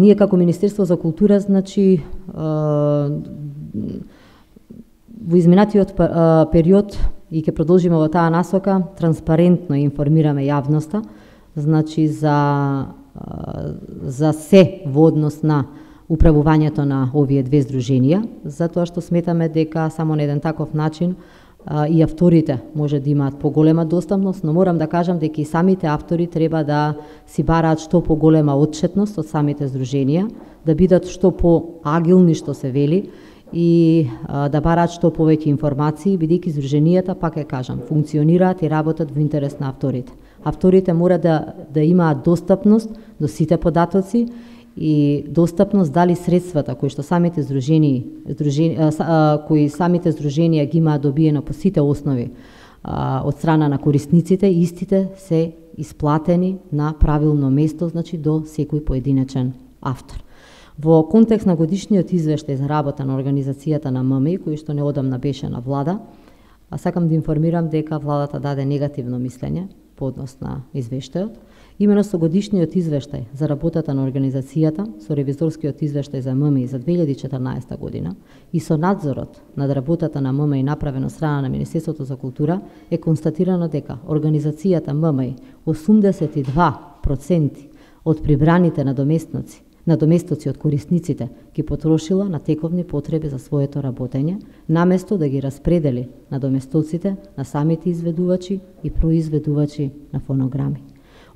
Ние како Министерство за култура, значи, во изминатиот период и ќе продолжиме во таа насока, транспарентно информираме јавноста, значи за се во однос на управувањето на овие две здруженија, затоа што сметаме дека само на еден таков начин и авторите може да имаат поголема достапност, но морам да кажам дека и самите автори треба да си бараат што поголема отчетност од самите здруженија, да бидат што поагилни, што се вели, и да бараат што повеќе информации, бидејќи здруженијата, пак ќе кажам, функционираат и работат во интерес на авторите. Авторите мора да имаат достапност до сите податоци и достапност дали средствата кои што самите здруженија ги имаат добиено по сите основи од страна на корисниците, истите се исплатени на правилно место, значи до секој поединечен автор. Во контекст на годишниот извештај за работа на организацијата на ММИ, кој што неодамна беше на влада, сакам да информирам дека владата даде негативно мислење по однос на извештајот. Имено со годишниот извештај за работата на организацијата, со ревизорскиот извештај за ММИ за 2014 година и со надзорот над работата на ММИ направено од страна на Министерството за култура, е констатирано дека организацијата ММИ 82% од прибраните надоместоци од корисниците ги потрошила на тековни потреби за своето работење, наместо да ги распредели надоместоците на самите изведувачи и произведувачи на фонограми.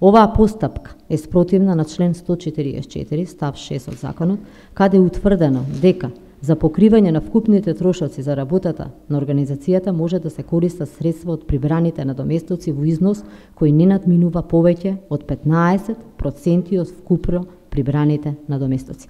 Оваа постапка е спротивна на член 144 став 6 од законот, каде е утврдено дека за покривање на вкупните трошоци за работата на организацијата може да се користат средства од прибраните надоместоци во износ кој не надминува повеќе од 15% од вкупно прибраните надоместоци.